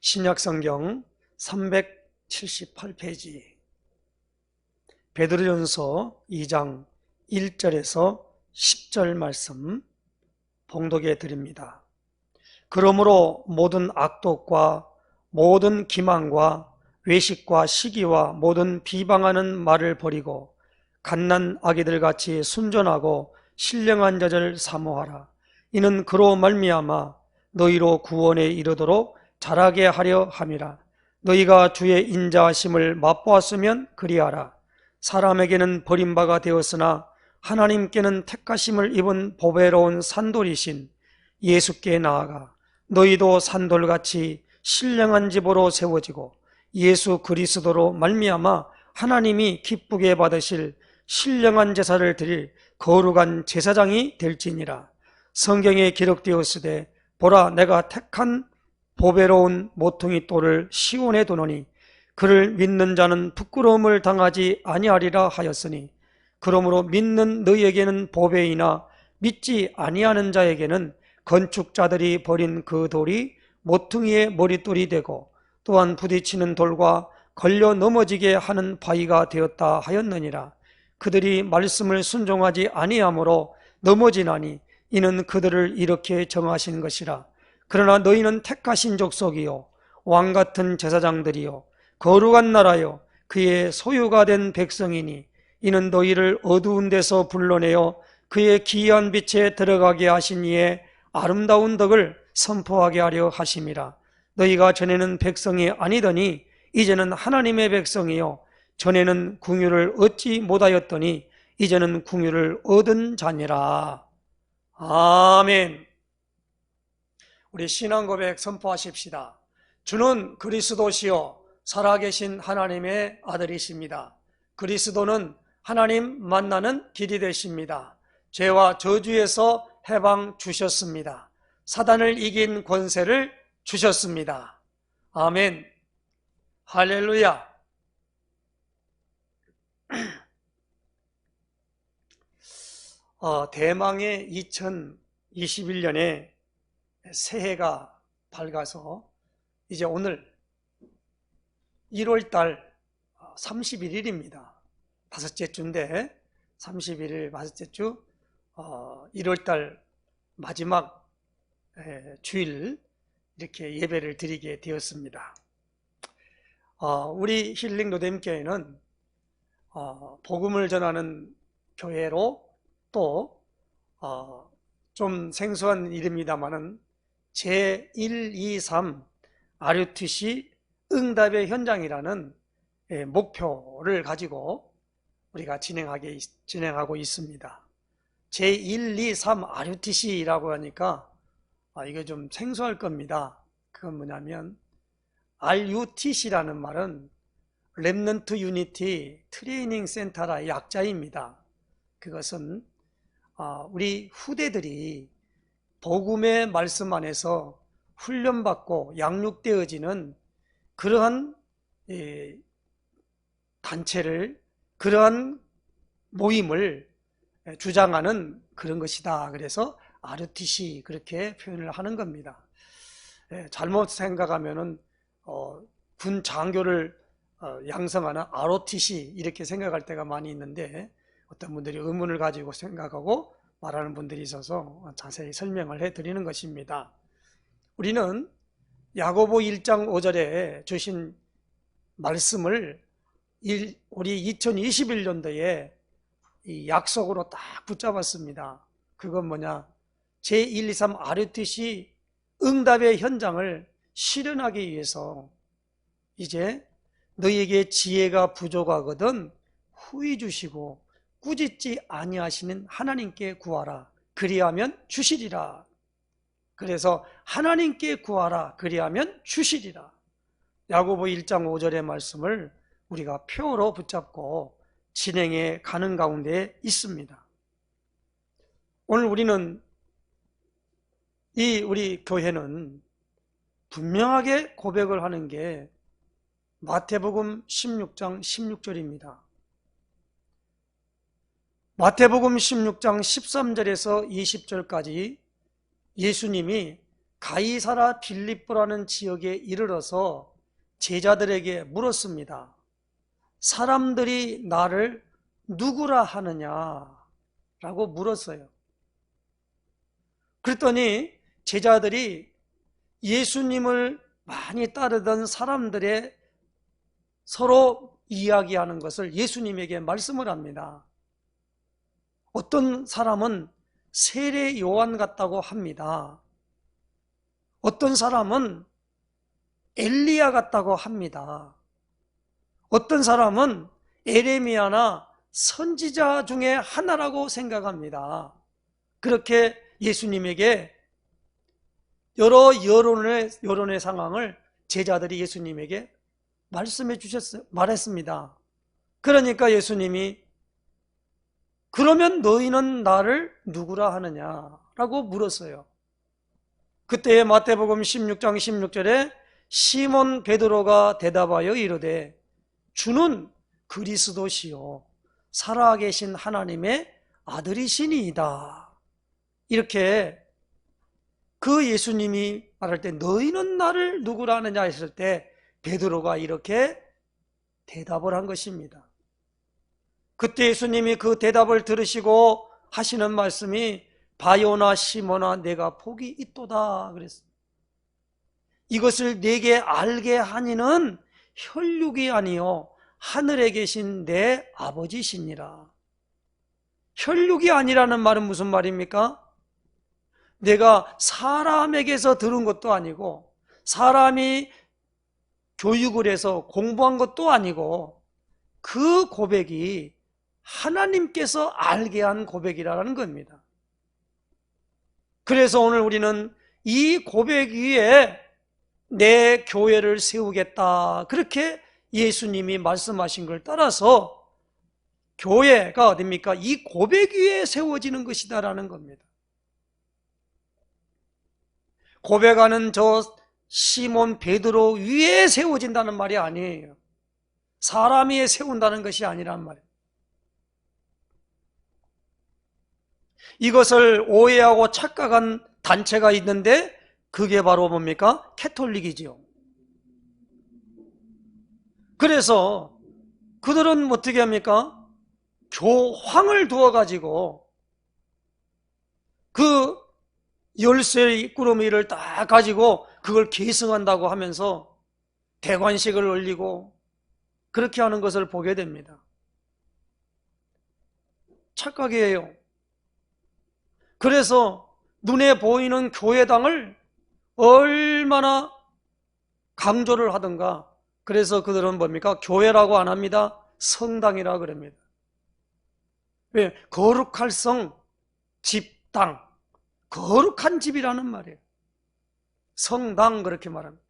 신약성경 378페이지 베드로전서 2장 1절에서 10절 말씀 봉독해 드립니다. 그러므로 모든 악독과 모든 기만과 외식과 시기와 모든 비방하는 말을 버리고 갓난 아기들같이 순전하고 신령한 자를 사모하라. 이는 그로 말미암아 너희로 구원에 이르도록 자라게 하려 함이라. 너희가 주의 인자하심을 맛보았으면 그리하라. 사람에게는 버림바가 되었으나 하나님께는 택하심을 입은 보배로운 산돌이신 예수께 나아가 너희도 산돌같이 신령한 집으로 세워지고 예수 그리스도로 말미암아 하나님이 기쁘게 받으실 신령한 제사를 드릴 거룩한 제사장이 될지니라. 성경에 기록되었으되 보라, 내가 택한 보배로운 모퉁이 돌을 시온에 두노니 그를 믿는 자는 부끄러움을 당하지 아니하리라 하였으니, 그러므로 믿는 너희에게는 보배이나 믿지 아니하는 자에게는 건축자들이 버린 그 돌이 모퉁이의 머릿돌이 되고 또한 부딪히는 돌과 걸려 넘어지게 하는 바위가 되었다 하였느니라. 그들이 말씀을 순종하지 아니하므로 넘어지나니 이는 그들을 이렇게 정하신 것이라. 그러나 너희는 택하신 족속이요 왕같은 제사장들이요 거룩한 나라요 그의 소유가 된 백성이니 이는 너희를 어두운 데서 불러내어 그의 기이한 빛에 들어가게 하신 이의 아름다운 덕을 선포하게 하려 하심이라. 너희가 전에는 백성이 아니더니 이제는 하나님의 백성이요 전에는 궁유를 얻지 못하였더니 이제는 궁유를 얻은 자니라. 아멘. 우리 신앙 고백 선포하십시다. 주는 그리스도시요 살아계신 하나님의 아들이십니다. 그리스도는 하나님 만나는 길이 되십니다. 죄와 저주에서 해방 주셨습니다. 사단을 이긴 권세를 주셨습니다. 아멘. 할렐루야. 대망의 2021년에 새해가 밝아서 이제 오늘 1월달 31일입니다. 다섯째 주인데 31일 다섯째 주 1월달 마지막 주일 이렇게 예배를 드리게 되었습니다. 우리 힐링 노뎀교회는 복음을 전하는 교회로 또 좀 생소한 이름이다마는 제123 RUTC 응답의 현장이라는 목표를 가지고 우리가 진행하고 있습니다. 제123 RUTC라고 하니까 이게 좀 생소할 겁니다. 그건 뭐냐면 RUTC라는 말은 렘넌트 유니티 트레이닝 센터라의 약자입니다. 그것은 우리 후대들이 복음의 말씀 안에서 훈련받고 양육되어지는 그러한 단체를, 그러한 모임을 주장하는 그런 것이다. 그래서 RUTC 그렇게 표현을 하는 겁니다. 잘못 생각하면은 군 장교를 양성하는 ROTC 이렇게 생각할 때가 많이 있는데, 어떤 분들이 의문을 가지고 생각하고 말하는 분들이 있어서 자세히 설명을 해드리는 것입니다. 우리는 야고보 1장 5절에 주신 말씀을 우리 2021년도에 이 약속으로 딱 붙잡았습니다. 그건 뭐냐? 제123 RUTC 응답의 현장을 실현하기 위해서 이제 너희에게 지혜가 부족하거든 후히 주시고 꾸짖지 아니하시는 하나님께 구하라. 그리하면 주시리라. 그래서 하나님께 구하라. 그리하면 주시리라. 야고보 1장 5절의 말씀을 우리가 표로 붙잡고 진행해 가는 가운데 있습니다. 오늘 우리는 우리 교회는 분명하게 고백을 하는 게 마태복음 16장 16절입니다. 마태복음 16장 13절에서 20절까지 예수님이 가이사라 빌립보라는 지역에 이르러서 제자들에게 물었습니다. 사람들이 나를 누구라 하느냐라고 물었어요. 그랬더니 제자들이 예수님을 많이 따르던 사람들의 서로 이야기하는 것을 예수님에게 말씀을 합니다. 어떤 사람은 세례 요한 같다고 합니다. 어떤 사람은 엘리야 같다고 합니다. 어떤 사람은 에레미야나 선지자 중에 하나라고 생각합니다. 그렇게 예수님에게 여러 여론의 상황을 제자들이 예수님에게 말했습니다. 그러니까 예수님이 그러면 너희는 나를 누구라 하느냐라고 물었어요. 그때 마태복음 16장 16절에 시몬 베드로가 대답하여 이르되 주는 그리스도시요 살아계신 하나님의 아들이시니이다. 이렇게 그 예수님이 말할 때 너희는 나를 누구라 하느냐 했을 때 베드로가 이렇게 대답을 한 것입니다. 그때 예수님이 그 대답을 들으시고 하시는 말씀이 바요나 시몬아 내가 복이 있도다 그랬어요. 이것을 내게 알게 하니는 혈육이 아니요 하늘에 계신 내 아버지시니라. 혈육이 아니라는 말은 무슨 말입니까? 내가 사람에게서 들은 것도 아니고 사람이 교육을 해서 공부한 것도 아니고 그 고백이 하나님께서 알게 한 고백이라는 겁니다. 그래서 오늘 우리는 이 고백 위에 내 교회를 세우겠다 그렇게 예수님이 말씀하신 걸 따라서 교회가 어딥니까? 이 고백 위에 세워지는 것이다라는 겁니다. 고백하는 저 시몬 베드로 위에 세워진다는 말이 아니에요. 사람 위에 세운다는 것이 아니란 말이에요. 이것을 오해하고 착각한 단체가 있는데 그게 바로 뭡니까? 캐톨릭이지요. 그래서 그들은 어떻게 합니까? 교황을 두어가지고 그 열쇠 꾸러미를 딱 가지고 그걸 계승한다고 하면서 대관식을 올리고 그렇게 하는 것을 보게 됩니다. 착각이에요. 그래서 눈에 보이는 교회당을 얼마나 강조를 하든가 그래서 그들은 뭡니까? 교회라고 안 합니다. 성당이라고 그럽니다. 왜? 거룩할 성, 집당, 거룩한 집이라는 말이에요. 성당 그렇게 말합니다.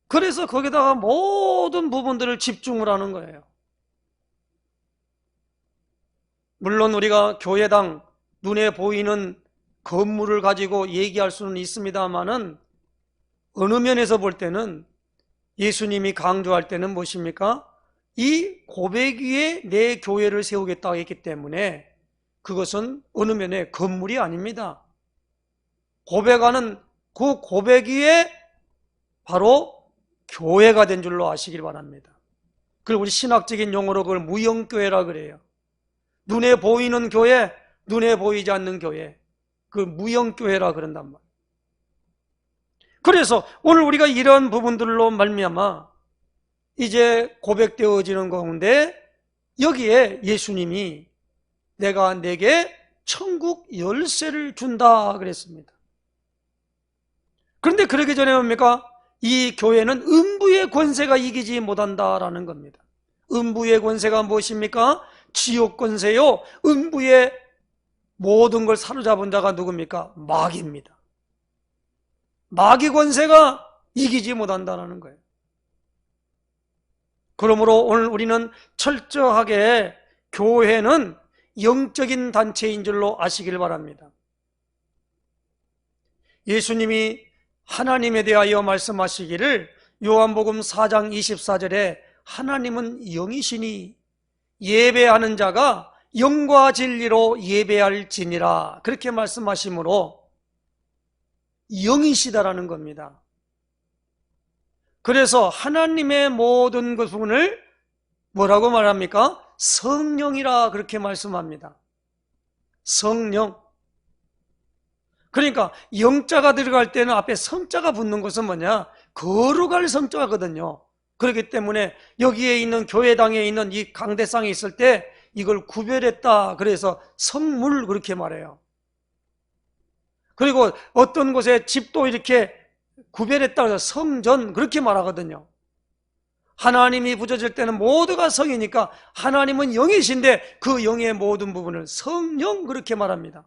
그래서 거기다가 모든 부분들을 집중을 하는 거예요. 물론 우리가 교회당 눈에 보이는 건물을 가지고 얘기할 수는 있습니다만은 어느 면에서 볼 때는 예수님이 강조할 때는 무엇입니까? 이 고백 위에 내 교회를 세우겠다고 했기 때문에 그것은 어느 면에 건물이 아닙니다. 고백하는 그 고백 위에 바로 교회가 된 줄로 아시길 바랍니다. 그리고 우리 신학적인 용어로 그걸 무형교회라 그래요. 눈에 보이는 교회, 눈에 보이지 않는 교회, 그 무형교회라 그런단 말이에요. 그래서 오늘 우리가 이런 부분들로 말미암아 이제 고백되어지는 가운데 여기에 예수님이 내가 내게 천국 열쇠를 준다 그랬습니다. 그런데 그러기 전에 뭡니까? 이 교회는 음부의 권세가 이기지 못한다라는 겁니다. 음부의 권세가 무엇입니까? 지옥 권세요. 음부의 모든 걸 사로잡은 자가 누굽니까? 마귀입니다. 마귀 권세가 이기지 못한다는 거예요. 그러므로 오늘 우리는 철저하게 교회는 영적인 단체인 줄로 아시길 바랍니다. 예수님이 하나님에 대하여 말씀하시기를 요한복음 4장 24절에 하나님은 영이시니 예배하는 자가 영과 진리로 예배할지니라 그렇게 말씀하시므로 영이시다라는 겁니다. 그래서 하나님의 모든 것을 뭐라고 말합니까? 성령이라 그렇게 말씀합니다. 성령. 그러니까 영자가 들어갈 때는 앞에 성자가 붙는 것은 뭐냐? 거룩할 성자거든요. 그렇기 때문에 여기에 있는 교회당에 있는 이 강대상에 있을 때 이걸 구별했다. 그래서 성물 그렇게 말해요. 그리고 어떤 곳에 집도 이렇게 구별했다 해서 성전 그렇게 말하거든요. 하나님이 부져질 때는 모두가 성이니까 하나님은 영이신데 그 영의 모든 부분을 성령 그렇게 말합니다.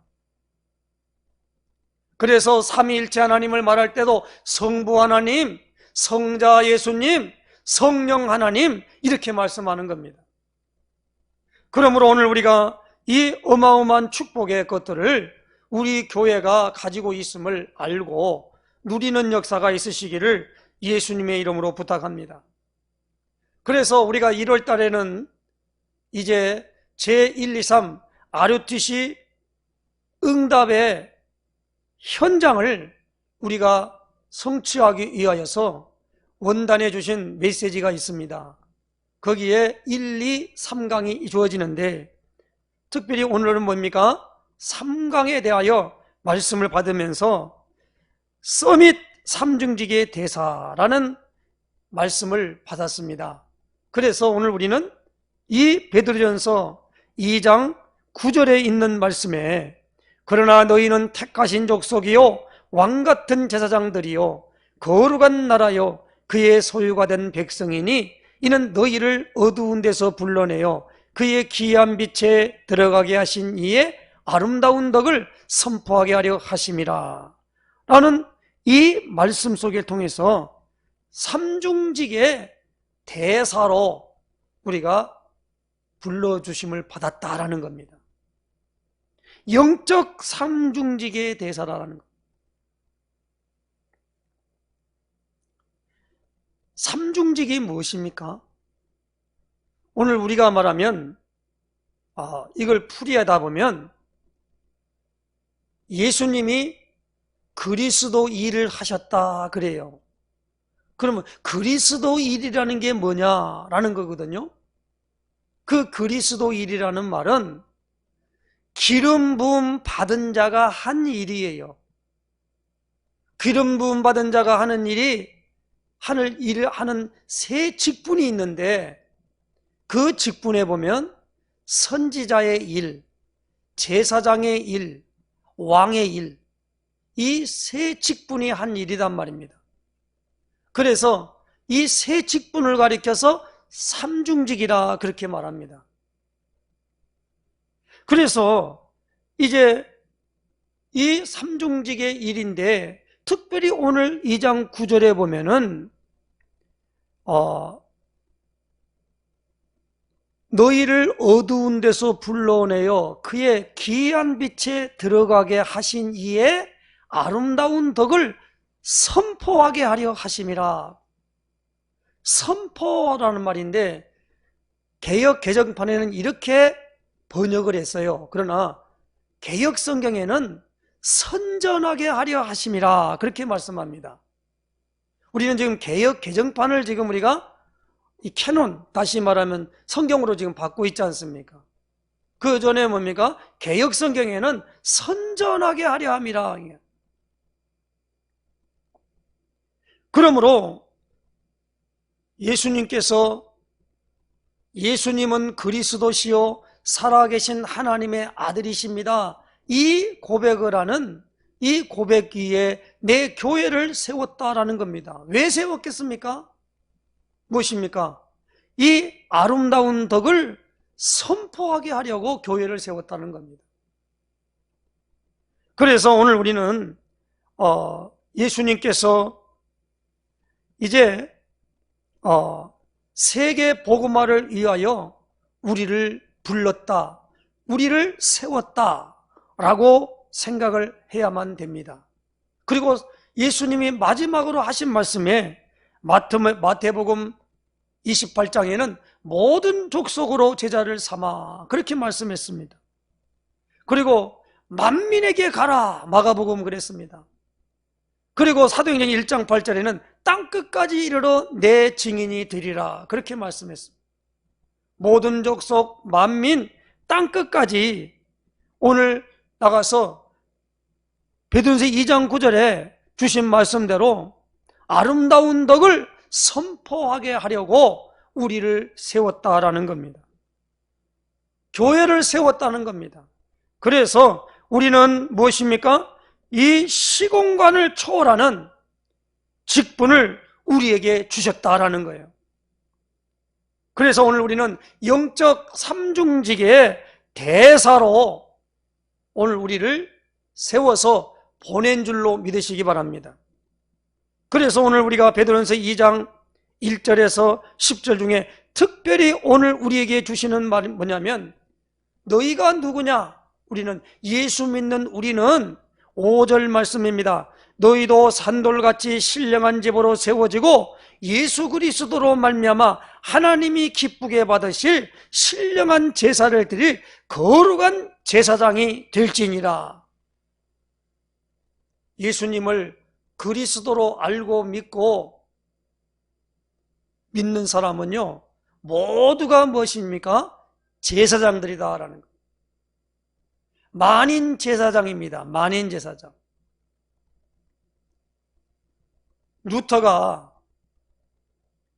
그래서 삼위일체 하나님을 말할 때도 성부 하나님, 성자 예수님, 성령 하나님 이렇게 말씀하는 겁니다. 그러므로 오늘 우리가 이 어마어마한 축복의 것들을 우리 교회가 가지고 있음을 알고 누리는 역사가 있으시기를 예수님의 이름으로 부탁합니다. 그래서 우리가 1월 달에는 이제 제1, 2, 3 RUTC 응답의 현장을 우리가 성취하기 위하여서 원단에 주신 메시지가 있습니다. 거기에 1, 2, 3강이 주어지는데 특별히 오늘은 뭡니까? 3강에 대하여 말씀을 받으면서 서밋 삼중직의 대사라는 말씀을 받았습니다. 그래서 오늘 우리는 이 베드로전서 2장 9절에 있는 말씀에 그러나 너희는 택하신 족속이요 왕같은 제사장들이요 거룩한 나라요 그의 소유가 된 백성이니 이는 너희를 어두운 데서 불러내어 그의 기이한 빛에 들어가게 하신 이의 아름다운 덕을 선포하게 하려 하심이라 라는 이 말씀 속을 통해서 삼중직의 대사로 우리가 불러주심을 받았다라는 겁니다. 영적 삼중직의 대사라는 것. 삼중직이 무엇입니까? 오늘 우리가 말하면 이걸 풀이하다 보면 예수님이 그리스도 일을 하셨다 그래요. 그러면 그리스도 일이라는 게 뭐냐라는 거거든요. 그 그리스도 일이라는 말은 기름 부음 받은 자가 한 일이에요. 기름 부음 받은 자가 하는 일을 하는 세 직분이 있는데 그 직분에 보면 선지자의 일, 제사장의 일, 왕의 일, 이 세 직분이 한 일이란 말입니다. 그래서 이 세 직분을 가리켜서 삼중직이라 그렇게 말합니다. 그래서 이제 이 삼중직의 일인데 특별히 오늘 2장 9절에 보면은 너희를 어두운 데서 불러내어 그의 기이한 빛에 들어가게 하신 이의 아름다운 덕을 선포하게 하려 하심이라. 선포라는 말인데 개역 개정판에는 이렇게 번역을 했어요. 그러나 개역 성경에는 선전하게 하려 하심이라 그렇게 말씀합니다. 우리는 지금 개역 개정판을 지금 우리가 이 캐논, 다시 말하면 성경으로 지금 받고 있지 않습니까? 그 전에 뭡니까? 개역 성경에는 선전하게 하려 함이라. 그러므로 예수님은 그리스도시요 살아계신 하나님의 아들이십니다. 이 고백을 하는 이 고백 위에 내 교회를 세웠다라는 겁니다. 왜 세웠겠습니까? 무엇입니까? 이 아름다운 덕을 선포하게 하려고 교회를 세웠다는 겁니다. 그래서 오늘 우리는 예수님께서 이제 세계 복음화를 위하여 우리를 불렀다, 우리를 세웠다라고 생각을 해야만 됩니다. 그리고 예수님이 마지막으로 하신 말씀에 마태복음 28장에는 모든 족속으로 제자를 삼아 그렇게 말씀했습니다. 그리고 만민에게 가라 마가복음 그랬습니다. 그리고 사도행전 1장 8절에는 땅끝까지 이르러 내 증인이 되리라 그렇게 말씀했습니다. 모든 족속 만민 땅끝까지 오늘 나가서 베드로전서 2장 9절에 주신 말씀대로 아름다운 덕을 선포하게 하려고 우리를 세웠다라는 겁니다. 교회를 세웠다는 겁니다. 그래서 우리는 무엇입니까? 이 시공간을 초월하는 직분을 우리에게 주셨다라는 거예요. 그래서 오늘 우리는 영적 삼중직의 대사로 오늘 우리를 세워서 보낸 줄로 믿으시기 바랍니다. 그래서 오늘 우리가 베드로전서 2장 1절에서 10절 중에 특별히 오늘 우리에게 주시는 말이 뭐냐면 너희가 누구냐? 우리는 예수 믿는 우리는 5절 말씀입니다. 너희도 산돌같이 신령한 집으로 세워지고 예수 그리스도로 말미암아 하나님이 기쁘게 받으실 신령한 제사를 드릴 거룩한 제사장이 될지니라. 예수님을 그리스도로 알고 믿는 사람은요 모두가 무엇입니까? 제사장들이다라는 거예요. 만인 제사장입니다. 만인 제사장. 루터가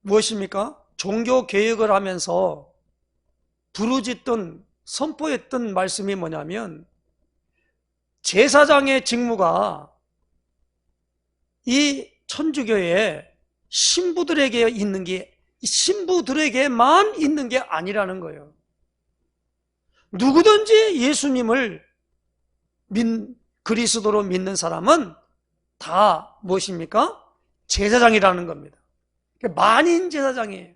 무엇입니까? 종교 개혁을 하면서 부르짖던 선포했던 말씀이 뭐냐면 제사장의 직무가 이 천주교의 신부들에게만 있는 게 아니라는 거예요. 누구든지 예수님을 그리스도로 믿는 사람은 다 무엇입니까? 제사장이라는 겁니다. 만인 제사장이에요.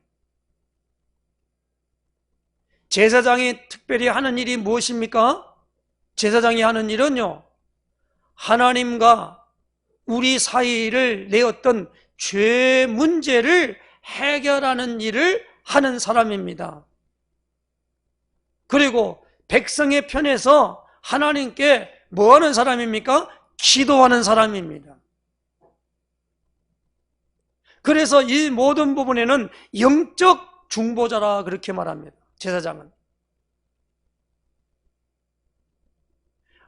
제사장이 특별히 하는 일이 무엇입니까? 제사장이 하는 일은요, 하나님과 우리 사이를 내었던 죄 문제를 해결하는 일을 하는 사람입니다. 그리고 백성의 편에서 하나님께 뭐 하는 사람입니까? 기도하는 사람입니다. 그래서 이 모든 부분에는 영적 중보자라 그렇게 말합니다. 제사장은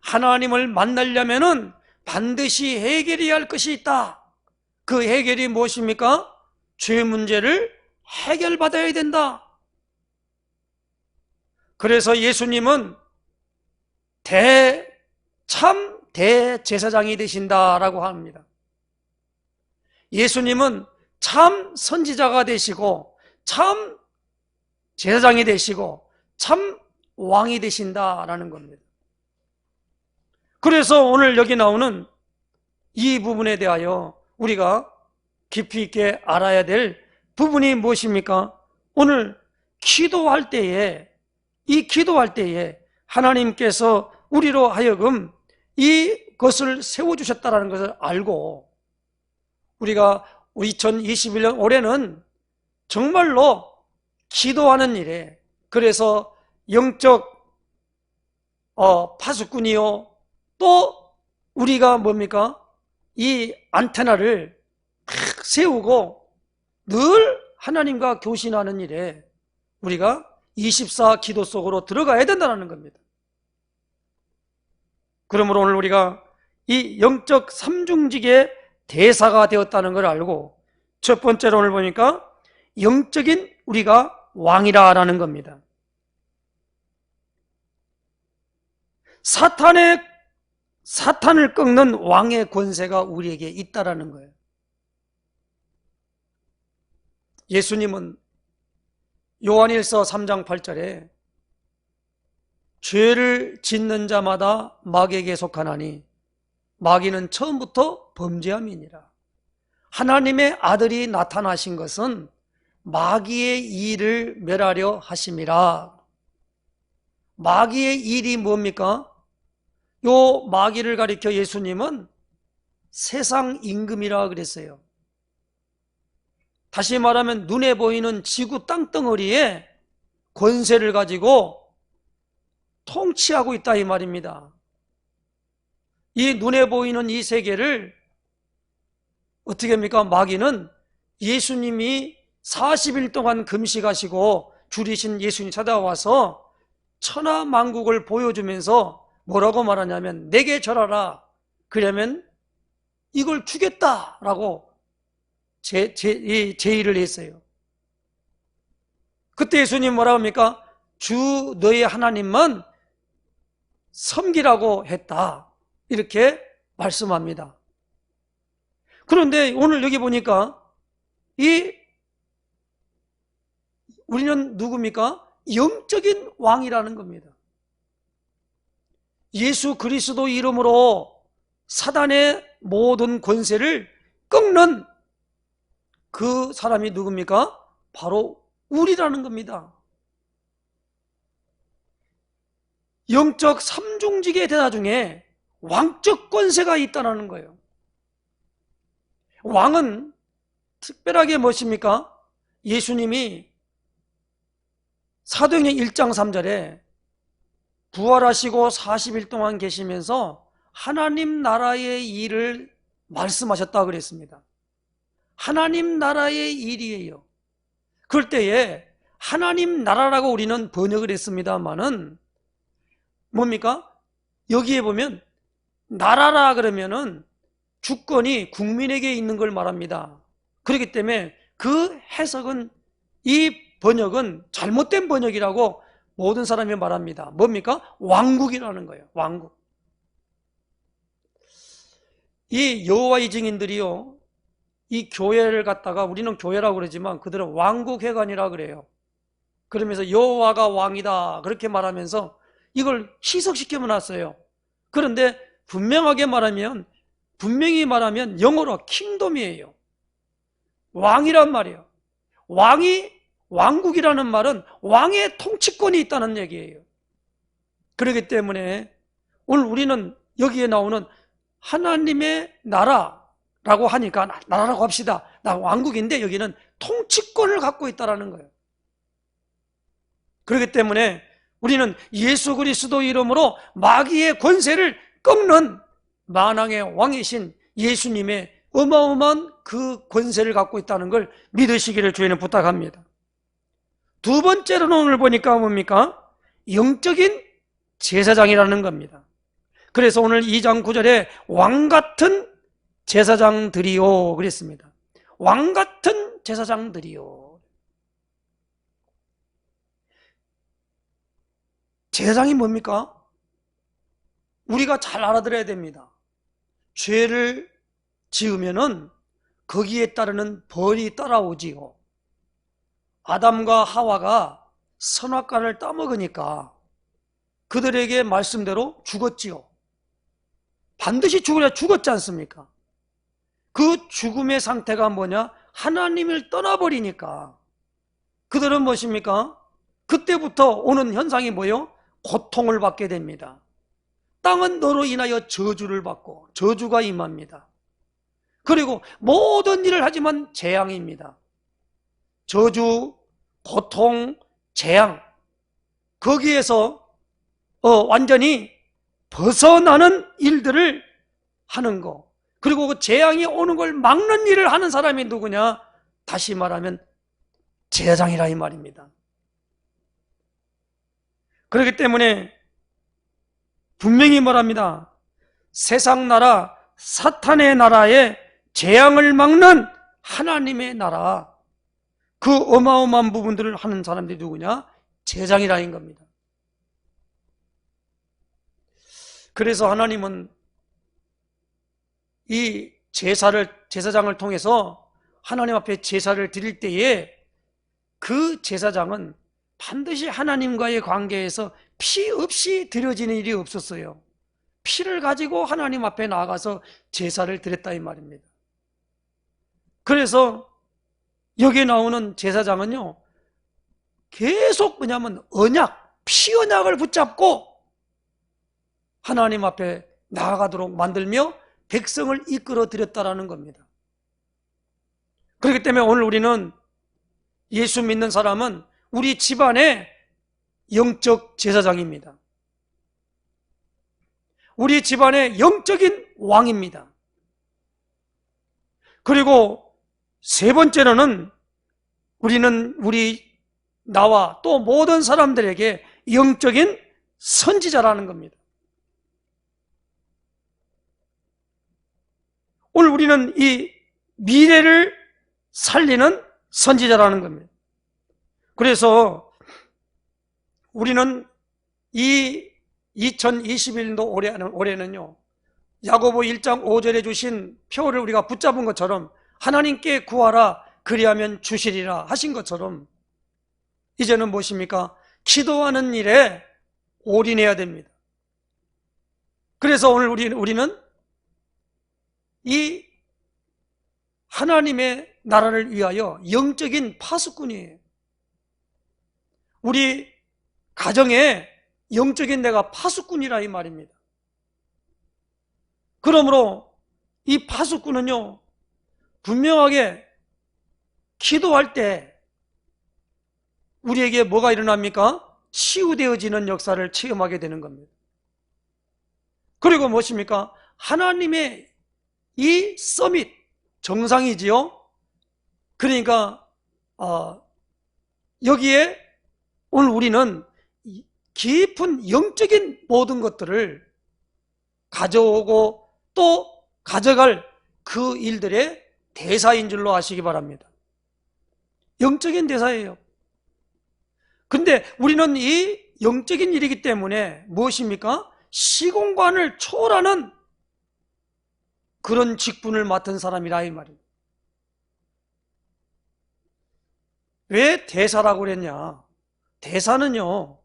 하나님을 만나려면은 반드시 해결해야 할 것이 있다. 그 해결이 무엇입니까? 죄 문제를 해결받아야 된다. 그래서 예수님은 참 대제사장이 되신다라고 합니다. 예수님은 참 선지자가 되시고 참 제사장이 되시고 참 왕이 되신다라는 겁니다. 그래서 오늘 여기 나오는 이 부분에 대하여 우리가 깊이 있게 알아야 될 부분이 무엇입니까? 오늘 기도할 때에 하나님께서 우리로 하여금 이것을 세워주셨다는 것을 알고 우리가 2021년 올해는 정말로 기도하는 일에, 그래서 영적 파수꾼이요, 또 우리가 뭡니까? 이 안테나를 탁 세우고 늘 하나님과 교신하는 일에 우리가 24 기도 속으로 들어가야 된다는 겁니다. 그러므로 오늘 우리가 이 영적 삼중직의 대사가 되었다는 걸 알고, 첫 번째로 오늘 보니까 영적인 우리가 왕이라는 겁니다. 사탄을 꺾는 왕의 권세가 우리에게 있다라는 거예요. 예수님은 요한일서 3장 8절에 죄를 짓는 자마다 마귀에게 속하나니 마귀는 처음부터 범죄함이니라. 하나님의 아들이 나타나신 것은 마귀의 일을 멸하려 하심이라. 마귀의 일이 뭡니까? 요 마귀를 가리켜 예수님은 세상 임금이라 그랬어요. 다시 말하면 눈에 보이는 지구 땅덩어리에 권세를 가지고 통치하고 있다 이 말입니다. 이 눈에 보이는 이 세계를 어떻게 합니까? 마귀는 예수님이 40일 동안 금식하시고 줄이신 예수님이 찾아와서 천하만국을 보여주면서 뭐라고 말하냐면 내게 절하라. 그러면 이걸 주겠다라고 제의를 했어요. 그때 예수님 뭐라고 합니까? 주 너의 하나님만 섬기라고 했다. 이렇게 말씀합니다. 그런데 오늘 여기 보니까 우리는 누굽니까? 영적인 왕이라는 겁니다. 예수 그리스도 이름으로 사단의 모든 권세를 꺾는 그 사람이 누굽니까? 바로 우리라는 겁니다. 영적 삼중직의 대사 중에 왕적 권세가 있다는 거예요. 왕은 특별하게 무엇입니까? 예수님이 사도행전 1장 3절에 부활하시고 40일 동안 계시면서 하나님 나라의 일을 말씀하셨다고 그랬습니다. 하나님 나라의 일이에요. 그럴 때에 하나님 나라라고 우리는 번역을 했습니다만은 뭡니까? 여기에 보면 나라라 그러면은 주권이 국민에게 있는 걸 말합니다. 그렇기 때문에 그 해석은 이 번역은 잘못된 번역이라고 모든 사람이 말합니다. 뭡니까? 왕국이라는 거예요. 왕국. 이 여호와의 증인들이요, 이 교회를 갖다가 우리는 교회라고 그러지만 그들은 왕국회관이라 그래요. 그러면서 여호와가 왕이다 그렇게 말하면서 이걸 희석시켜 놨어요. 그런데 분명히 말하면 영어로 킹덤이에요. 왕이란 말이에요. 왕국이라는 말은 왕의 통치권이 있다는 얘기예요. 그렇기 때문에 오늘 우리는 여기에 나오는 하나님의 나라라고 하니까 나라라고 합시다. 나 왕국인데 여기는 통치권을 갖고 있다는 거예요. 그렇기 때문에 우리는 예수 그리스도 이름으로 마귀의 권세를 꺾는 만왕의 왕이신 예수님의 어마어마한 그 권세를 갖고 있다는 걸 믿으시기를 주의는 부탁합니다. 두 번째로는 오늘 보니까 뭡니까? 영적인 제사장이라는 겁니다. 그래서 오늘 2장 9절에 왕같은 제사장들이요 그랬습니다. 왕같은 제사장들이요. 제사장이 뭡니까? 우리가 잘 알아들어야 됩니다. 죄를 지으면은 거기에 따르는 벌이 따라오지요. 아담과 하와가 선악과를 따먹으니까 그들에게 말씀대로 죽었지요. 반드시 죽었지 않습니까? 그 죽음의 상태가 뭐냐? 하나님을 떠나버리니까 그들은 무엇입니까? 그때부터 오는 현상이 뭐예요? 고통을 받게 됩니다. 땅은 너로 인하여 저주를 받고 저주가 임합니다. 그리고 모든 일을 하지만 재앙입니다. 저주, 고통, 재앙, 거기에서 완전히 벗어나는 일들을 하는 거, 그리고 그 재앙이 오는 걸 막는 일을 하는 사람이 누구냐? 다시 말하면 제사장이라 이 말입니다. 그렇기 때문에 분명히 말합니다. 세상 나라, 사탄의 나라에 재앙을 막는 하나님의 나라, 그 어마어마한 부분들을 하는 사람들이 누구냐? 제사장이라는 겁니다. 그래서 하나님은 이 제사장을 통해서 하나님 앞에 제사를 드릴 때에 그 제사장은 반드시 하나님과의 관계에서 피 없이 드려지는 일이 없었어요. 피를 가지고 하나님 앞에 나아가서 제사를 드렸다 이 말입니다. 그래서 여기에 나오는 제사장은요, 계속 뭐냐면 피 언약을 붙잡고 하나님 앞에 나아가도록 만들며 백성을 이끌어 드렸다라는 겁니다. 그렇기 때문에 오늘 우리는 예수 믿는 사람은 우리 집안의 영적 제사장입니다. 우리 집안의 영적인 왕입니다. 그리고 세 번째로는 우리는 나와 또 모든 사람들에게 영적인 선지자라는 겁니다. 오늘 우리는 이 미래를 살리는 선지자라는 겁니다. 그래서 우리는 이 2021년도 올해는요, 야고보 1장 5절에 주신 표를 우리가 붙잡은 것처럼 하나님께 구하라 그리하면 주시리라 하신 것처럼 이제는 무엇입니까? 기도하는 일에 올인해야 됩니다. 그래서 오늘 우리는 이 하나님의 나라를 위하여 영적인 파수꾼이에요. 우리 가정에 영적인 내가 파수꾼이라 이 말입니다. 그러므로 이 파수꾼은요, 분명하게 기도할 때 우리에게 뭐가 일어납니까? 치유되어지는 역사를 체험하게 되는 겁니다. 그리고 무엇입니까? 하나님의 이 서밋, 정상이지요. 그러니까 여기에 오늘 우리는 깊은 영적인 모든 것들을 가져오고 또 가져갈 그 일들의 대사인 줄로 아시기 바랍니다. 영적인 대사예요. 근데 우리는 이 영적인 일이기 때문에 무엇입니까? 시공간을 초월하는 그런 직분을 맡은 사람이라 이 말입니다. 왜 대사라고 그랬냐? 대사는요,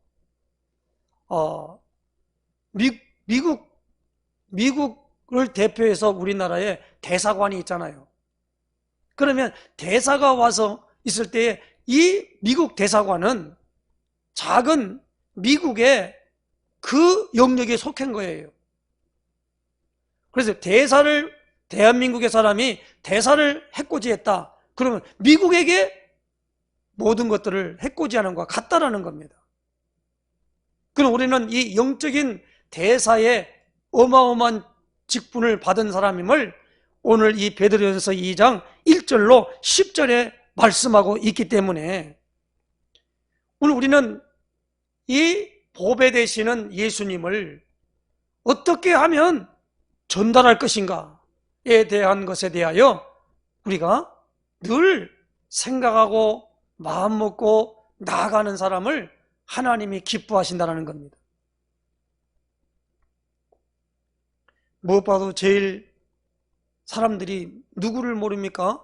미국을 대표해서 우리나라에 대사관이 있잖아요. 그러면 대사가 와서 있을 때 이 미국 대사관은 작은 미국의 그 영역에 속한 거예요. 그래서 대한민국의 사람이 대사를 해코지했다. 그러면 미국에게 모든 것들을 해코지하는 것과 같다라는 겁니다. 그럼 우리는 이 영적인 대사의 어마어마한 직분을 받은 사람임을 오늘 이 베드로전서 2장 1절로 10절에 말씀하고 있기 때문에 오늘 우리는 이 보배 되시는 예수님을 어떻게 하면 전달할 것인가에 대한 것에 대하여 우리가 늘 생각하고 마음 먹고 나아가는 사람을 하나님이 기뻐하신다는 겁니다. 무엇보다도 제일 사람들이 누구를 모릅니까?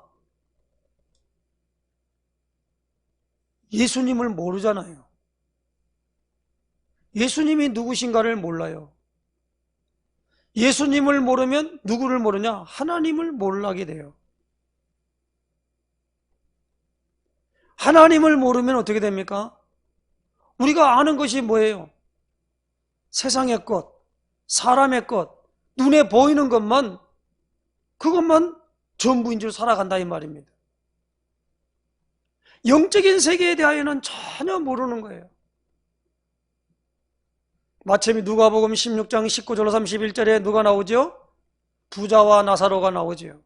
예수님을 모르잖아요. 예수님이 누구신가를 몰라요. 예수님을 모르면 누구를 모르냐? 하나님을 몰라게 돼요. 하나님을 모르면 어떻게 됩니까? 우리가 아는 것이 뭐예요? 세상의 것, 사람의 것, 눈에 보이는 것만, 그것만 전부인 줄 살아간다 이 말입니다. 영적인 세계에 대하여는 전혀 모르는 거예요. 마침이 누가복음 16장 19절로 31절에 누가 나오죠? 부자와 나사로가 나오죠.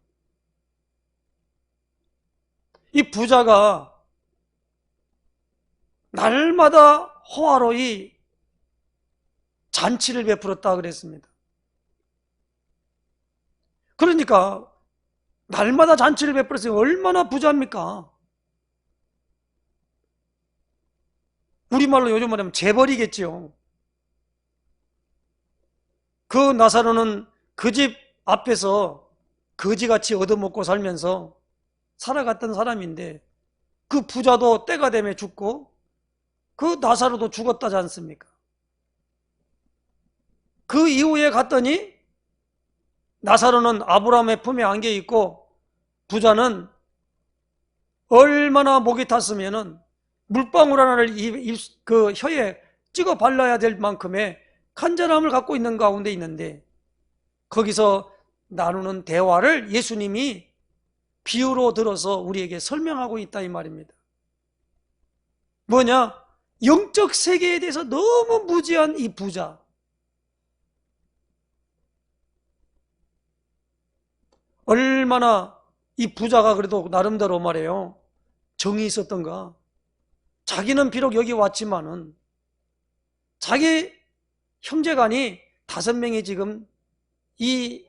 이 부자가 날마다 호화로이 잔치를 베풀었다 그랬습니다. 그러니까 날마다 잔치를 베풀었으니 얼마나 부자입니까? 우리말로 요즘 말하면 재벌이겠죠. 그 나사로는 그 집 앞에서 거지같이 얻어먹고 살면서 살아갔던 사람인데 그 부자도 때가 되면 죽고 그 나사로도 죽었다지 않습니까? 그 이후에 갔더니 나사로는 아브라함의 품에 안겨 있고 부자는 얼마나 목이 탔으면은 물방울 하나를 그 혀에 찍어 발라야 될 만큼의 간절함을 갖고 있는 가운데 있는데 거기서 나누는 대화를 예수님이 비유로 들어서 우리에게 설명하고 있다 이 말입니다. 뭐냐? 영적 세계에 대해서 너무 무지한 이 부자, 얼마나 이 부자가 그래도 나름대로 말이에요, 정이 있었던가. 자기는 비록 여기 왔지만은 자기 형제간이 5명이 지금 이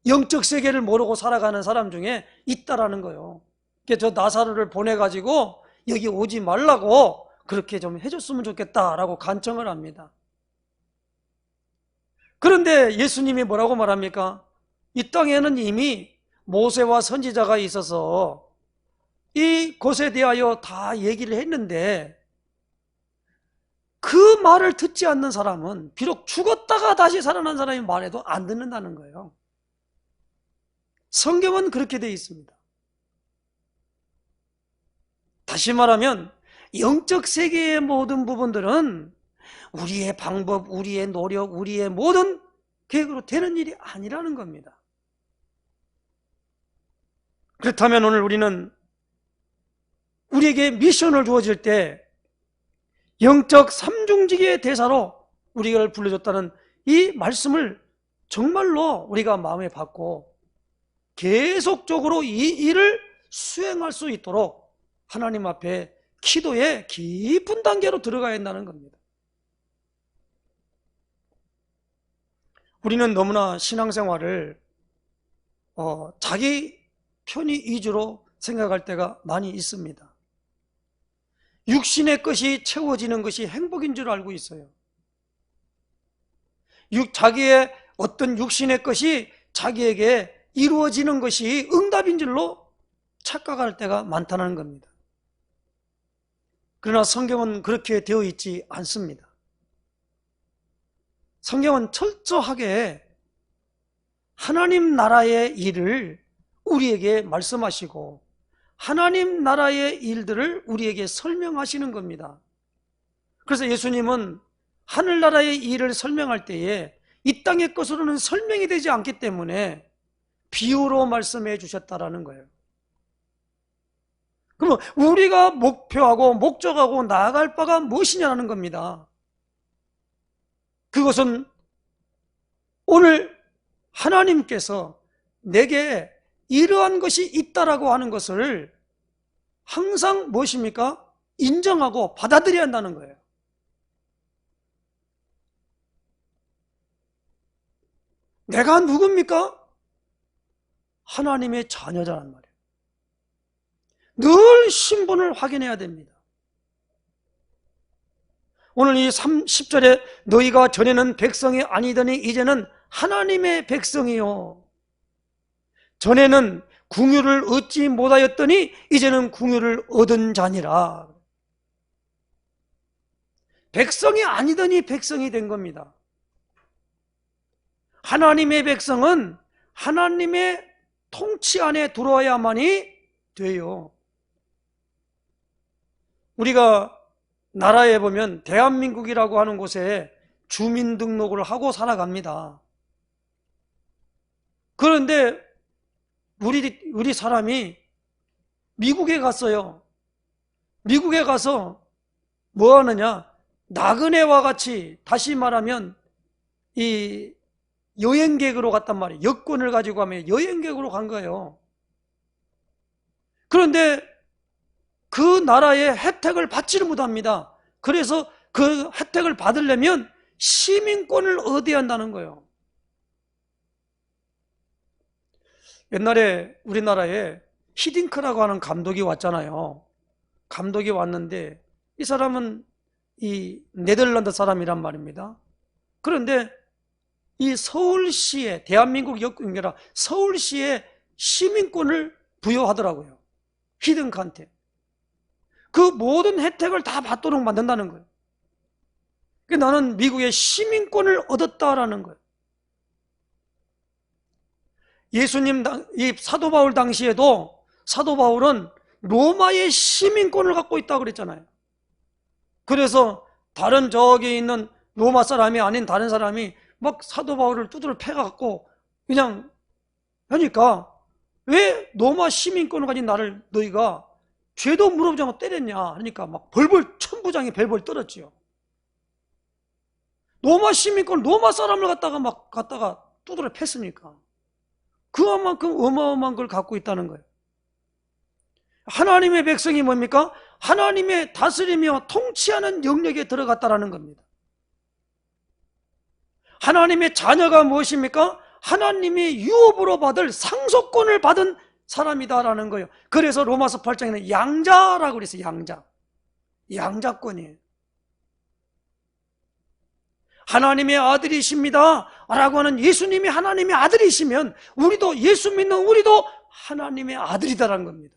영적 세계를 모르고 살아가는 사람 중에 있다라는 거예요. 그래서 저 나사로를 보내가지고 여기 오지 말라고 그렇게 좀 해줬으면 좋겠다라고 간청을 합니다. 그런데 예수님이 뭐라고 말합니까? 이 땅에는 이미 모세와 선지자가 있어서 이 것에 대하여 다 얘기를 했는데 그 말을 듣지 않는 사람은 비록 죽었다가 다시 살아난 사람이 말해도 안 듣는다는 거예요. 성경은 그렇게 되어 있습니다. 다시 말하면 영적 세계의 모든 부분들은 우리의 방법, 우리의 노력, 우리의 모든 계획으로 되는 일이 아니라는 겁니다. 그렇다면 오늘 우리는 우리에게 미션을 주어질 때 영적 삼중직의 대사로 우리를 불러줬다는 이 말씀을 정말로 우리가 마음에 받고 계속적으로 이 일을 수행할 수 있도록 하나님 앞에 기도의 깊은 단계로 들어가야 한다는 겁니다. 우리는 너무나 신앙생활을 자기 편의 위주로 생각할 때가 많이 있습니다. 육신의 것이 채워지는 것이 행복인 줄 알고 있어요. 자기의 어떤 육신의 것이 자기에게 이루어지는 것이 응답인 줄로 착각할 때가 많다는 겁니다. 그러나 성경은 그렇게 되어 있지 않습니다. 성경은 철저하게 하나님 나라의 일을 우리에게 말씀하시고 하나님 나라의 일들을 우리에게 설명하시는 겁니다. 그래서 예수님은 하늘나라의 일을 설명할 때에 이 땅의 것으로는 설명이 되지 않기 때문에 비유로 말씀해 주셨다라는 거예요. 그럼 우리가 목표하고 목적하고 나아갈 바가 무엇이냐는 겁니다. 그것은 오늘 하나님께서 내게 이러한 것이 있다라고 하는 것을 항상 무엇입니까? 인정하고 받아들여야 한다는 거예요. 내가 누굽니까? 하나님의 자녀자란 말이에요. 늘 신분을 확인해야 됩니다. 오늘 이 10절에 너희가 전에는 백성이 아니더니 이제는 하나님의 백성이요. 전에는 궁유를 얻지 못하였더니 이제는 궁유를 얻은 자니라. 백성이 아니더니 백성이 된 겁니다. 하나님의 백성은 하나님의 통치 안에 들어와야만이 돼요. 우리가 나라에 보면 대한민국이라고 하는 곳에 주민등록을 하고 살아갑니다. 그런데 우리 사람이 미국에 갔어요. 미국에 가서 뭐 하느냐? 나그네와 같이, 다시 말하면 이 여행객으로 갔단 말이에요. 여권을 가지고 가면 여행객으로 간 거예요. 그런데 그 나라의 혜택을 받지를 못합니다. 그래서 그 혜택을 받으려면 시민권을 얻어야 한다는 거예요. 옛날에 우리나라에 히딩크라고 하는 감독이 왔잖아요. 감독이 왔는데 이 사람은 이 네덜란드 사람이란 말입니다. 그런데 이 서울시에, 대한민국 역국이라 서울시에 시민권을 부여하더라고요. 히딩크한테. 그 모든 혜택을 다 받도록 만든다는 거예요. 그러니까 나는 미국의 시민권을 얻었다라는 거예요. 예수님, 이 사도 바울 당시에도 사도 바울은 로마의 시민권을 갖고 있다고 그랬잖아요. 그래서 다른 저기 있는 로마 사람이 아닌 다른 사람이 막 사도 바울을 두드려 패갖고 그냥 하니까 왜 로마 시민권을 가진 나를 너희가 죄도 물어보지 않고 때렸냐 하니까 막 벌벌 천부장이 벌벌 떨었지요. 로마 시민권, 로마 사람을 갖다가 두드려 팼으니까 그만큼 어마어마한 걸 갖고 있다는 거예요. 하나님의 백성이 뭡니까? 하나님의 다스리며 통치하는 영역에 들어갔다라는 겁니다. 하나님의 자녀가 무엇입니까? 하나님의 유업으로 받을 상속권을 받은 사람이다라는 거예요. 그래서 로마서 8장에는 양자라고 그랬어요. 양자권이에요. 하나님의 아들이십니다 라고 하는 예수님이 하나님의 아들이시면 우리도 예수 믿는 우리도 하나님의 아들이다라는 겁니다.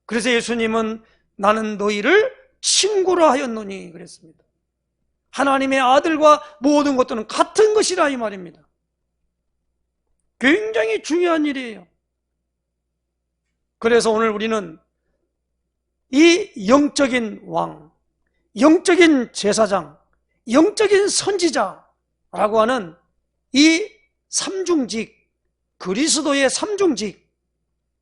그래서 예수님은 나는 너희를 친구라 하였노니 그랬습니다. 하나님의 아들과 모든 것들은 같은 것이라 이 말입니다. 굉장히 중요한 일이에요. 그래서 오늘 우리는 이 영적인 왕, 영적인 제사장, 영적인 선지자라고 하는 이 삼중직, 그리스도의 삼중직,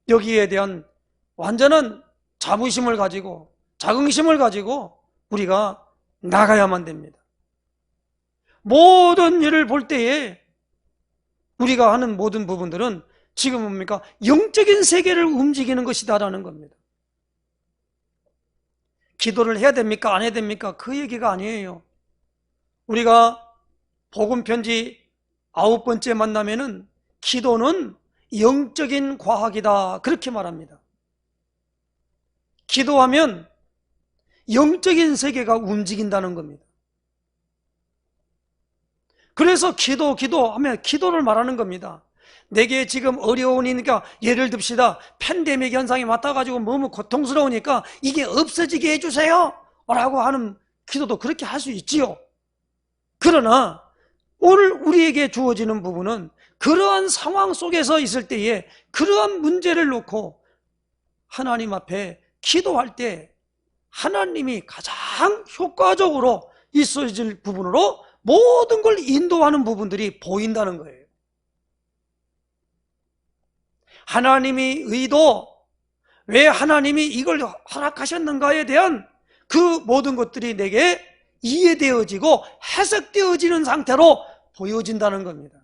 여기에 대한 완전한 자부심을 가지고 자긍심을 가지고 우리가 나가야만 됩니다. 모든 일을 볼 때에 우리가 하는 모든 부분들은 지금 뭡니까? 영적인 세계를 움직이는 것이다라는 겁니다. 기도를 해야 됩니까? 안 해야 됩니까? 그 얘기가 아니에요. 우리가 복음편지 9번째 만나면은 기도는 영적인 과학이다 그렇게 말합니다. 기도하면 영적인 세계가 움직인다는 겁니다. 그래서 기도하면 기도를 말하는 겁니다. 내게 지금 어려운 일이니까 예를 듭시다. 팬데믹 현상이 맡아가지고 너무 고통스러우니까 이게 없어지게 해주세요 라고 하는 기도도 그렇게 할 수 있지요. 그러나 오늘 우리에게 주어지는 부분은 그러한 상황 속에서 있을 때에 그러한 문제를 놓고 하나님 앞에 기도할 때 하나님이 가장 효과적으로 있어질 부분으로 모든 걸 인도하는 부분들이 보인다는 거예요. 하나님의 의도, 왜 하나님이 이걸 허락하셨는가에 대한 그 모든 것들이 내게 이해되어지고 해석되어지는 상태로 보여진다는 겁니다.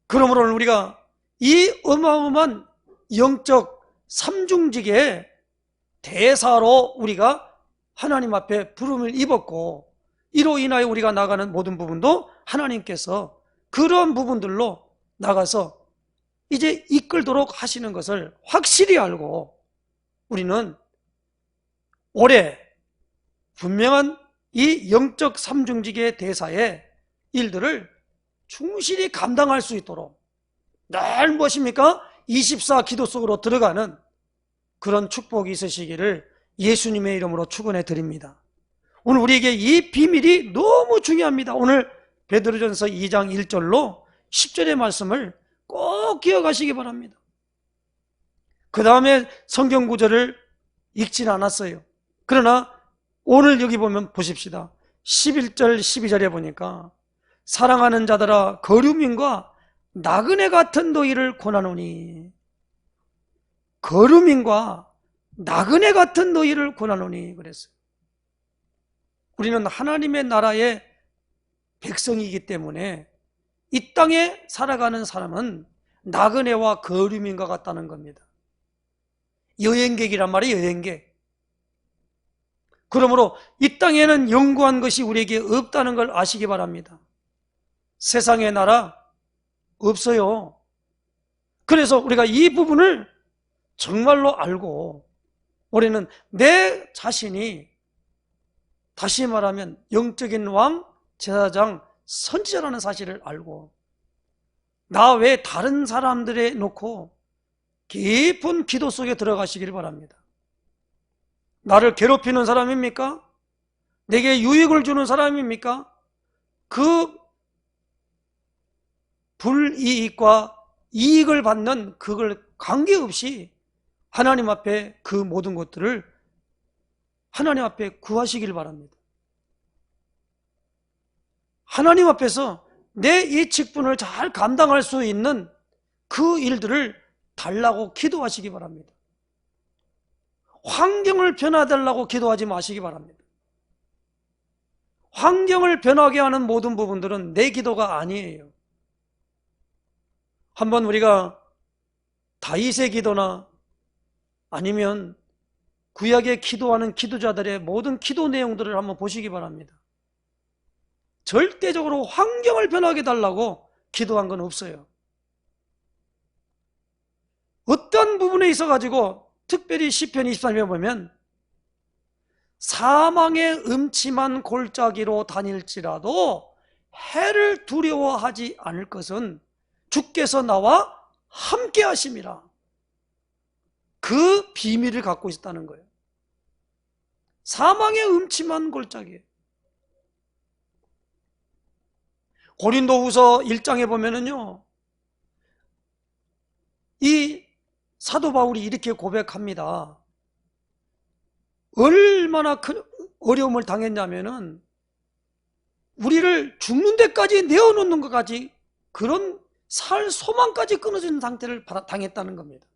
그러므로 우리가 이 어마어마한 영적 삼중직의 대사로 우리가 하나님 앞에 부름을 입었고 이로 인하여 우리가 나가는 모든 부분도 하나님께서 그런 부분들로 나가서 이제 이끌도록 하시는 것을 확실히 알고 우리는 올해 분명한 이 영적 삼중직의 대사의 일들을 충실히 감당할 수 있도록 늘 무엇입니까? 24 기도 속으로 들어가는 그런 축복이 있으시기를 예수님의 이름으로 축원해 드립니다. 오늘 우리에게 이 비밀이 너무 중요합니다. 오늘 베드로전서 2장 1절로 10절의 말씀을 꼭 기억하시기 바랍니다. 그 다음에 성경 구절을 읽진 않았어요. 그러나 오늘 여기 보면 보십시다. 11절 12절에 보니까 사랑하는 자들아 거류민과 나그네 같은 너희를 권하노니, 거류민과 나그네 같은 너희를 권하노니 그랬어요. 우리는 하나님의 나라의 백성이기 때문에 이 땅에 살아가는 사람은 나그네와 거류민과 같다는 겁니다. 여행객이란 말이에요. 여행객. 그러므로 이 땅에는 영구한 것이 우리에게 없다는 걸 아시기 바랍니다. 세상의 나라 없어요. 그래서 우리가 이 부분을 정말로 알고 올해는 내 자신이 다시 말하면 영적인 왕, 제사장, 선지자라는 사실을 알고 나 외 다른 사람들에 놓고 깊은 기도 속에 들어가시길 바랍니다. 나를 괴롭히는 사람입니까? 내게 유익을 주는 사람입니까? 그 불이익과 이익을 받는 그걸 관계없이 하나님 앞에 그 모든 것들을 하나님 앞에 구하시길 바랍니다. 하나님 앞에서 내 이 직분을 잘 감당할 수 있는 그 일들을 달라고 기도하시기 바랍니다. 환경을 변화달라고 기도하지 마시기 바랍니다. 환경을 변하게 하는 모든 부분들은 내 기도가 아니에요. 한번 우리가 다윗의 기도나 아니면 구약에 기도하는 기도자들의 모든 기도 내용들을 한번 보시기 바랍니다. 절대적으로 환경을 변하게 달라고 기도한 건 없어요. 어떤 부분에 있어가지고 특별히 시편 23편에 보면 사망의 음침한 골짜기로 다닐지라도 해를 두려워하지 않을 것은 주께서 나와 함께 하심이라. 그 비밀을 갖고 있었다는 거예요. 사망의 음침한 골짜기. 고린도후서 1장에 보면은요, 이 사도 바울이 이렇게 고백합니다. 얼마나 큰 어려움을 당했냐면은 우리를 죽는 데까지 내어놓는 것까지 그런 살 소망까지 끊어진 상태를 당했다는 겁니다.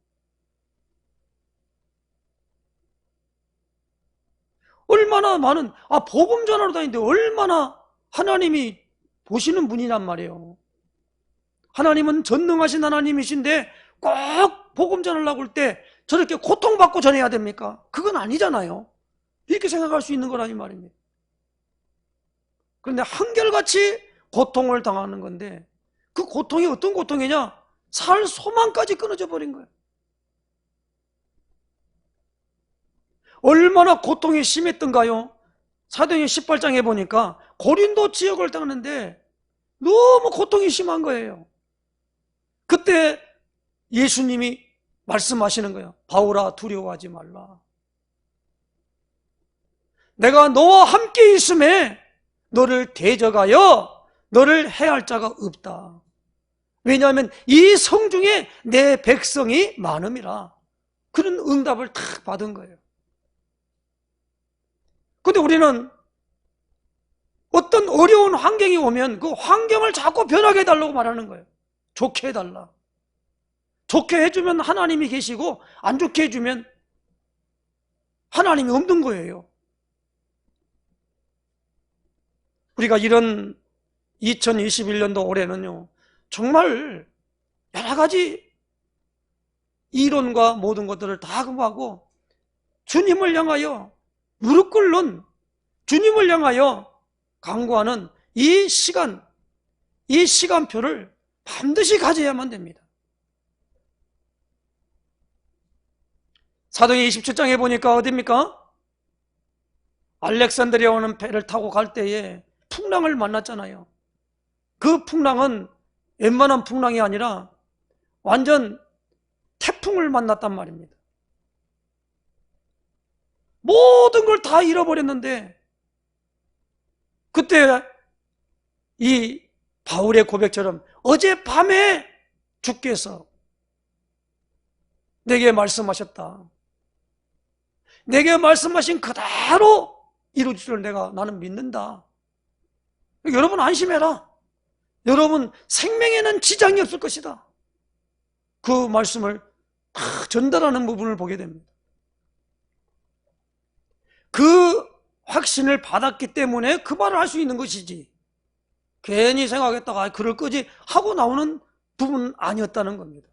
얼마나 많은 복음 전하러 다니는데 얼마나 하나님이 보시는 분이란 말이에요. 하나님은 전능하신 하나님이신데 꼭 복음 전하려고 할 때 저렇게 고통받고 전해야 됩니까? 그건 아니잖아요. 이렇게 생각할 수 있는 거라니 말입니다. 그런데 한결같이 고통을 당하는 건데 그 고통이 어떤 고통이냐? 살 소망까지 끊어져 버린 거예요. 얼마나 고통이 심했던가요? 사도행전 18장에 보니까 고린도 지역을 떠나는데 너무 고통이 심한 거예요. 그때 예수님이 말씀하시는 거예요. 바울아, 두려워하지 말라. 내가 너와 함께 있음에 너를 대적하여 너를 해할 자가 없다. 왜냐하면 이 성중에 내 백성이 많음이라. 그런 응답을 탁 받은 거예요. 근데 우리는 어떤 어려운 환경이 오면 그 환경을 자꾸 변하게 해달라고 말하는 거예요. 좋게 해달라. 좋게 해주면 하나님이 계시고 안 좋게 해주면 하나님이 없는 거예요. 우리가 이런 2021년도 올해는요, 정말 여러 가지 이론과 모든 것들을 다 금하고 주님을 향하여 무릎 꿇는, 주님을 향하여 강구하는 이 시간표를 반드시 가져야만 됩니다. 사도행전 27장에 보니까 어디입니까? 알렉산드리아 오는 배를 타고 갈 때에 풍랑을 만났잖아요. 그 풍랑은 웬만한 풍랑이 아니라 완전 태풍을 만났단 말입니다. 모든 걸 다 잃어버렸는데 그때 이 바울의 고백처럼 어젯밤에 주께서 내게 말씀하셨다. 내게 말씀하신 그대로 이루어질 줄 나는 믿는다. 여러분 안심해라. 여러분 생명에는 지장이 없을 것이다. 그 말씀을 다 전달하는 부분을 보게 됩니다. 그 확신을 받았기 때문에 그 말을 할 수 있는 것이지 괜히 생각했다가 그럴 거지 하고 나오는 부분은 아니었다는 겁니다.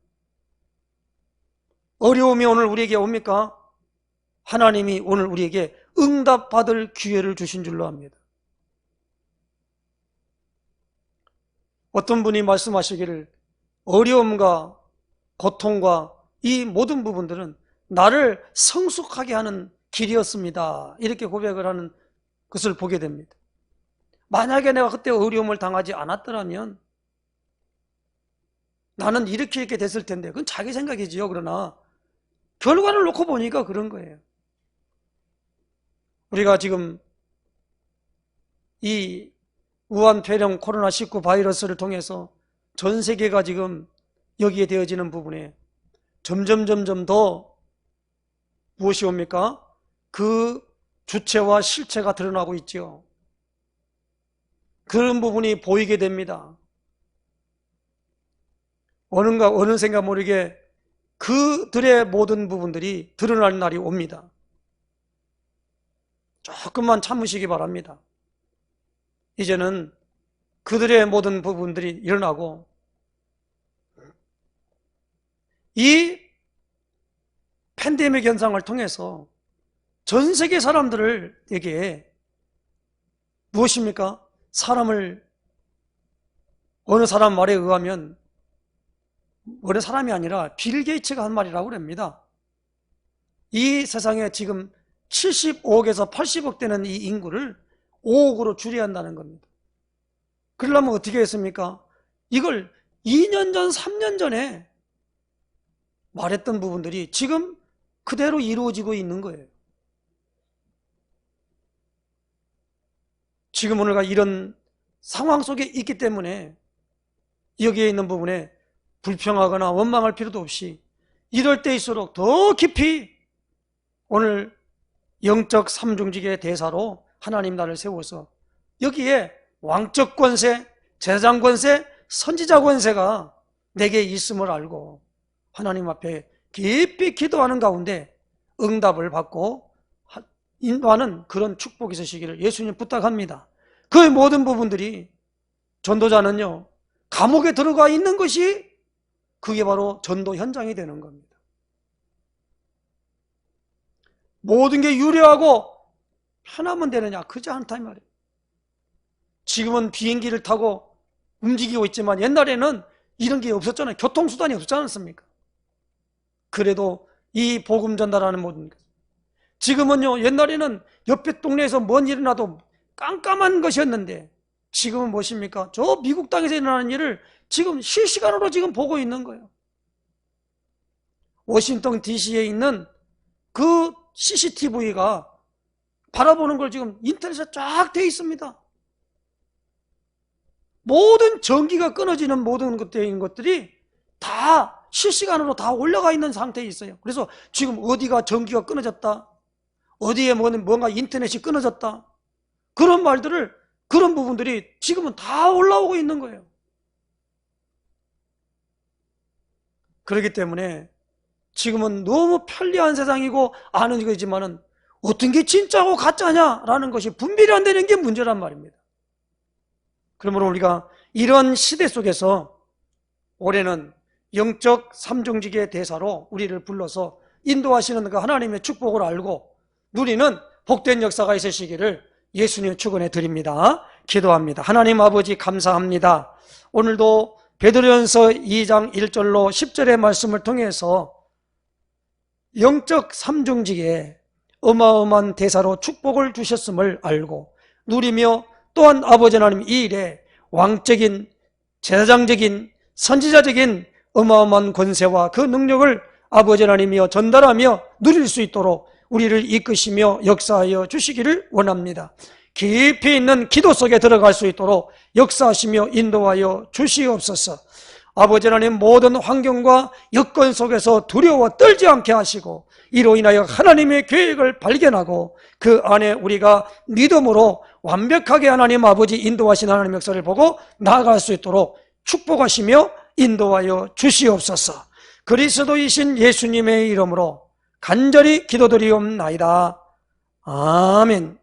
어려움이 오늘 우리에게 옵니까? 하나님이 오늘 우리에게 응답받을 기회를 주신 줄로 압니다. 어떤 분이 말씀하시기를 어려움과 고통과 이 모든 부분들은 나를 성숙하게 하는 길이었습니다. 이렇게 고백을 하는 것을 보게 됩니다. 만약에 내가 그때 어려움을 당하지 않았더라면 나는 이렇게 됐을 텐데 그건 자기 생각이지요. 그러나 결과를 놓고 보니까 그런 거예요. 우리가 지금 이 우한 폐렴 코로나19 바이러스를 통해서 전 세계가 지금 여기에 되어지는 부분에 점점 더 무엇이 옵니까? 그 주체와 실체가 드러나고 있죠. 그런 부분이 보이게 됩니다. 어느샌가 모르게 그들의 모든 부분들이 드러날 날이 옵니다. 조금만 참으시기 바랍니다. 이제는 그들의 모든 부분들이 일어나고 이 팬데믹 현상을 통해서 전 세계 사람들에게 무엇입니까? 어느 사람 말에 의하면 어느 사람이 아니라 빌 게이츠가 한 말이라고 합니다. 이 세상에 지금 75억에서 80억 되는 이 인구를 5억으로 줄여야 한다는 겁니다. 그러려면 어떻게 했습니까? 이걸 2년 전, 3년 전에 말했던 부분들이 지금 그대로 이루어지고 있는 거예요. 지금 우리가 이런 상황 속에 있기 때문에 여기에 있는 부분에 불평하거나 원망할 필요도 없이 이럴 때일수록 더 깊이 오늘 영적 삼중직의 대사로 하나님 나를 세워서 여기에 왕적 권세, 제사장 권세, 선지자 권세가 내게 있음을 알고 하나님 앞에 깊이 기도하는 가운데 응답을 받고 인도하는 그런 축복이 있으시기를 예수님 부탁합니다. 그 모든 부분들이 전도자는요, 감옥에 들어가 있는 것이 그게 바로 전도 현장이 되는 겁니다. 모든 게 유려하고 편하면 되느냐? 그렇지 않다 이 말이에요. 지금은 비행기를 타고 움직이고 있지만 옛날에는 이런 게 없었잖아요. 교통수단이 없었지 않습니까? 그래도 이 복음 전달하는 모든 것. 지금은요, 옛날에는 옆에 동네에서 뭔 일이 나도 깜깜한 것이었는데 지금은 무엇입니까? 저 미국 땅에서 일어나는 일을 지금 실시간으로 지금 보고 있는 거예요. 워싱턴 DC에 있는 그 CCTV가 바라보는 걸 지금 인터넷에 쫙 돼 있습니다. 모든 전기가 끊어지는 모든 것들이 다 실시간으로 다 올라가 있는 상태에 있어요. 그래서 지금 어디가 전기가 끊어졌다, 어디에 뭔가 인터넷이 끊어졌다, 그런 부분들이 지금은 다 올라오고 있는 거예요. 그렇기 때문에 지금은 너무 편리한 세상이고 아는 이거지만은 어떤 게 진짜고 가짜냐라는 것이 분별이 안 되는 게 문제란 말입니다. 그러므로 우리가 이런 시대 속에서 올해는 영적 삼중직의 대사로 우리를 불러서 인도하시는 그 하나님의 축복을 알고 누리는 복된 역사가 있으시기를 예수님 축원해 드립니다. 기도합니다. 하나님 아버지 감사합니다. 오늘도 베드로전서 2장 1절로 10절의 말씀을 통해서 영적 삼중직에 어마어마한 대사로 축복을 주셨음을 알고 누리며 또한 아버지 하나님 이 일에 왕적인 제사장적인 선지자적인 어마어마한 권세와 그 능력을 아버지 하나님이여 전달하며 누릴 수 있도록 우리를 이끄시며 역사하여 주시기를 원합니다. 깊이 있는 기도 속에 들어갈 수 있도록 역사하시며 인도하여 주시옵소서. 아버지 하나님 모든 환경과 여건 속에서 두려워 떨지 않게 하시고 이로 인하여 하나님의 계획을 발견하고 그 안에 우리가 믿음으로 완벽하게 하나님 아버지 인도하신 하나님 역사를 보고 나아갈 수 있도록 축복하시며 인도하여 주시옵소서. 그리스도이신 예수님의 이름으로 간절히 기도드리옵나이다. 아멘.